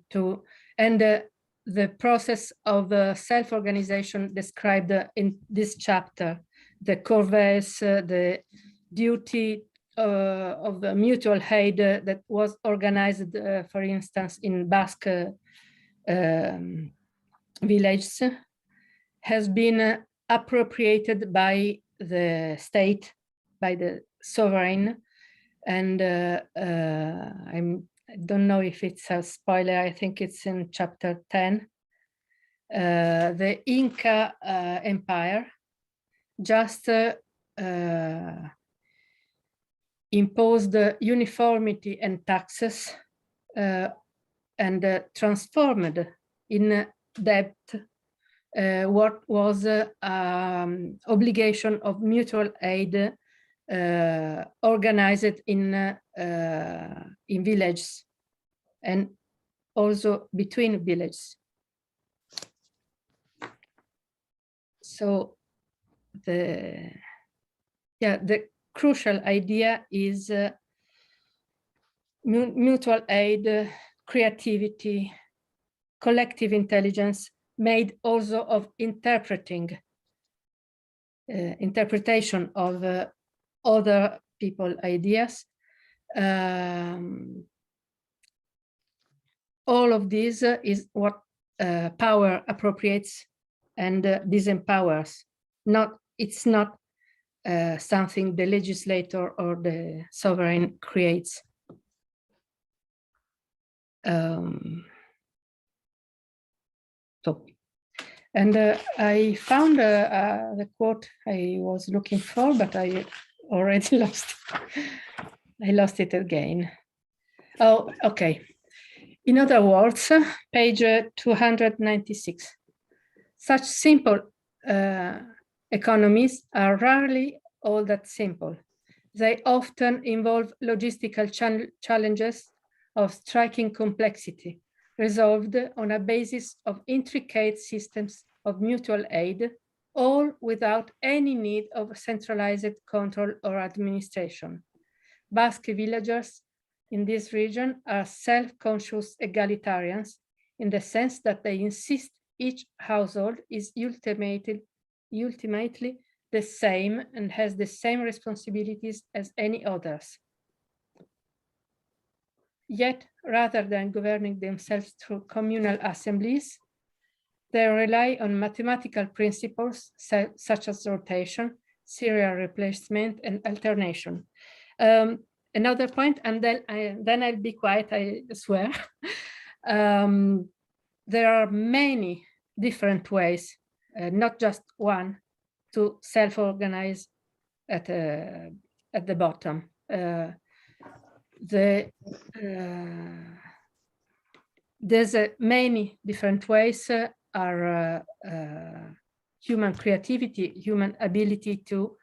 the process of self-organization described in this chapter, the corvées, the duty of the mutual aid that was organized, for instance, in Basque villages, has been appropriated by the state, by the sovereign. And I don't know if it's a spoiler, I think it's in chapter 10. The Inca Empire just imposed uniformity and taxes and transformed in debt what was obligation of mutual aid organized in villages and also between villages. So the crucial idea is mutual aid, creativity, collective intelligence, made also of interpretation of other people's ideas. All of this is what power appropriates and disempowers. It's not something the legislator or the sovereign creates. So And I found the quote I was looking for, but I already lost. I lost it again. Oh, okay. In other words, page 296. Such simple economies are rarely all that simple. They often involve logistical challenges of striking complexity, resolved on a basis of intricate systems of mutual aid, all without any need of centralized control or administration. Basque villagers in this region are self-conscious egalitarians in the sense that they insist each household is ultimately the same and has the same responsibilities as any others. Yet, rather than governing themselves through communal assemblies, they rely on mathematical principles such as rotation, serial replacement, and alternation. Another point, and then I'll be quiet, I swear. There are many different ways, not just one, to self-organize at the bottom. There's many different ways are human creativity, human ability to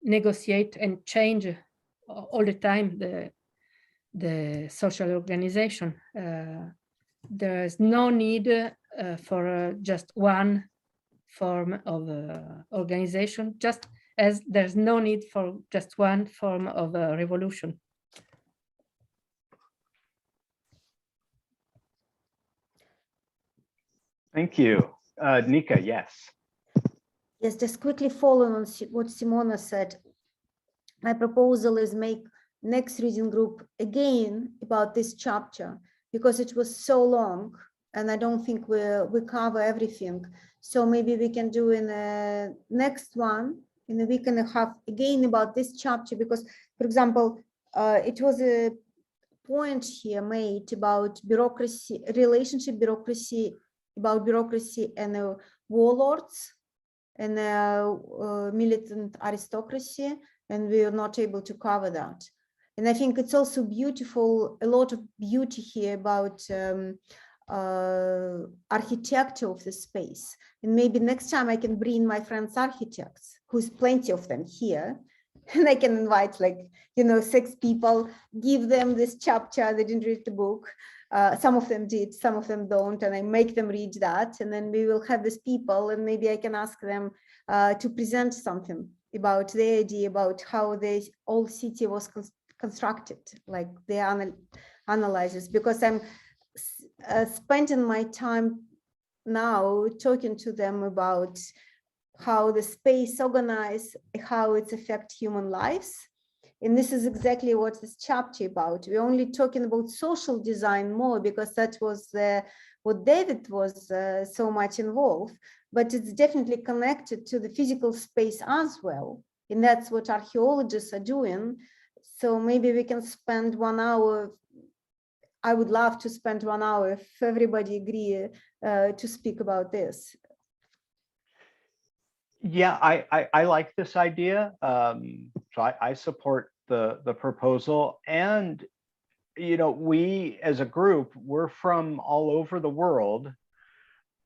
negotiate and change all the time the social organization. There is no need for just one form of organization, just as there's no need for just one form of revolution. Thank you. Nika, yes. Yes, just quickly following on what Simona said. My proposal is make next reading group again about this chapter, because it was so long and I don't think we cover everything. So maybe we can do in the next one in a week and a half again about this chapter, because, for example, it was a point here made about bureaucracy, relationship bureaucracy, about bureaucracy and warlords and militant aristocracy, and we are not able to cover that. And I think it's also beautiful, a lot of beauty here about architecture of the space. And maybe next time I can bring my friends architects, who's plenty of them here, and I can invite 6 people, give them this chapter. They didn't read the book. Some of them did, some of them don't, and I make them read that. And then we will have these people, and maybe I can ask them to present something about their idea about how the old city was constructed, like their analysis, because I'm spending my time now talking to them about how the space organized, how it affects human lives. And this is exactly what this chapter about. We're only talking about social design more because that was what David was so much involved, but it's definitely connected to the physical space as well. And that's what archaeologists are doing. So maybe we can spend 1 hour. I would love to spend 1 hour if everybody agree to speak about this. Yeah, I like this idea. So I support the proposal. And, we as a group, we're from all over the world.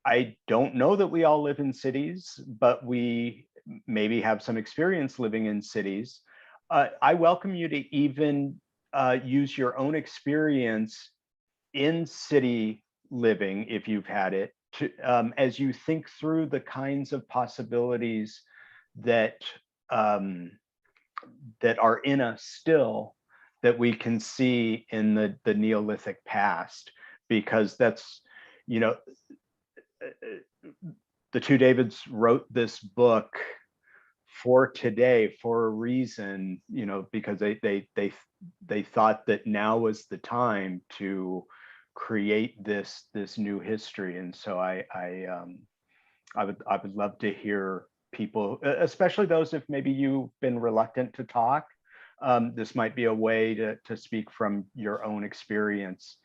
I don't know that we all live in cities, but we maybe have some experience living in cities. I welcome you to even use your own experience in city living, if you've had it, to, as you think through the kinds of possibilities that that are in us still, that we can see in the Neolithic past, because that's, the two Davids wrote this book for today for a reason, because they thought that now was the time to create this new history. And so I would love to hear people, especially those if maybe you've been reluctant to talk. This might be a way to speak from your own experience,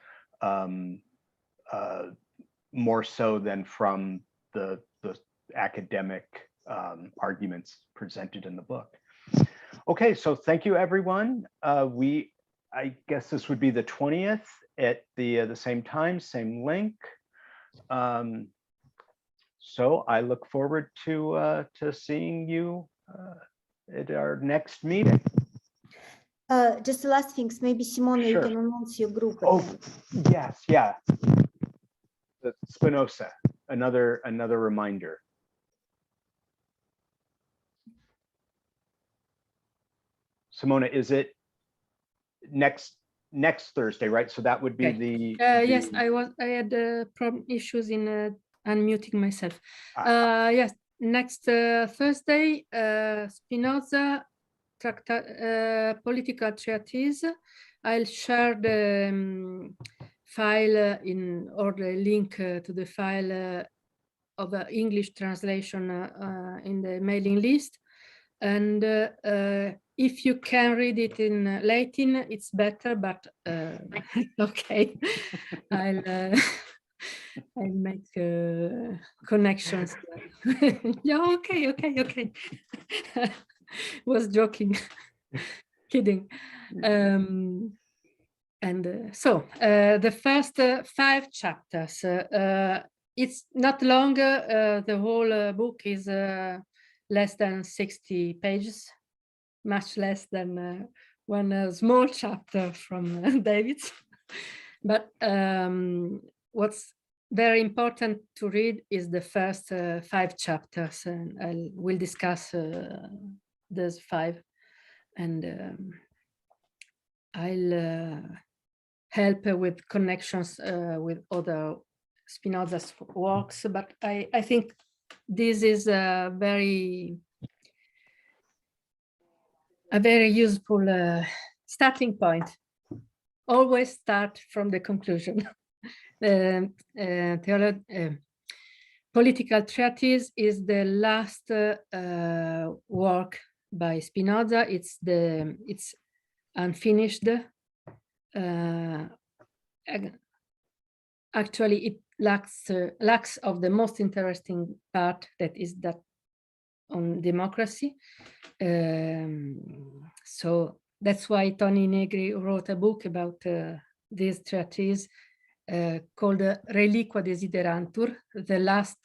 more so than from the academic arguments presented in the book. Okay, so thank you, everyone. I guess this would be the 20th at the same time, same link. So I look forward to seeing you at our next meeting. Just the last things, maybe Simona, you Sure. can announce your group Oh, again. yes, yeah. The Spinoza, another reminder. Simona, is it next Thursday, right? So that would be Okay. the Yes, I had problem issues in unmuting myself. Yes, next Thursday, Spinoza political treatise. I'll share the file or the link to the file of the English translation in the mailing list. And if you can read it in Latin, it's better, but okay. I'll make connections. Yeah, okay. Was joking, kidding. So the first 5 chapters, it's not longer, the whole book is less than 60 pages, much less than one small chapter from David's. But what's very important to read is the first 5 chapters, and we'll discuss those 5. And I'll help with connections with other Spinoza's works, but I think this is a very useful starting point. Always start from the conclusion. Political treatise is the last work by Spinoza. It's unfinished. Actually, it lacks of the most interesting part, that is that on democracy. So that's why Tony Negri wrote a book about this treatise called Reliqua Desiderantur, the last,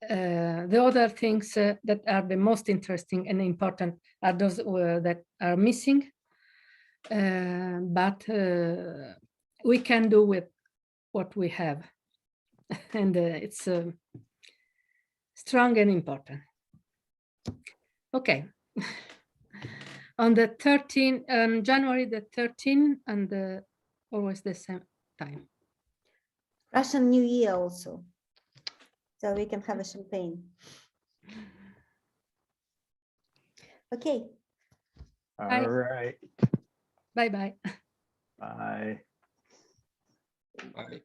the other things that are the most interesting and important are those that are missing. But we can do with what we have, and it's strong and important. Okay. On the 13th, January the 13th, and always the same time. Russian New Year also, so we can have a champagne. Okay. All right. Bye-bye. Bye. Bye.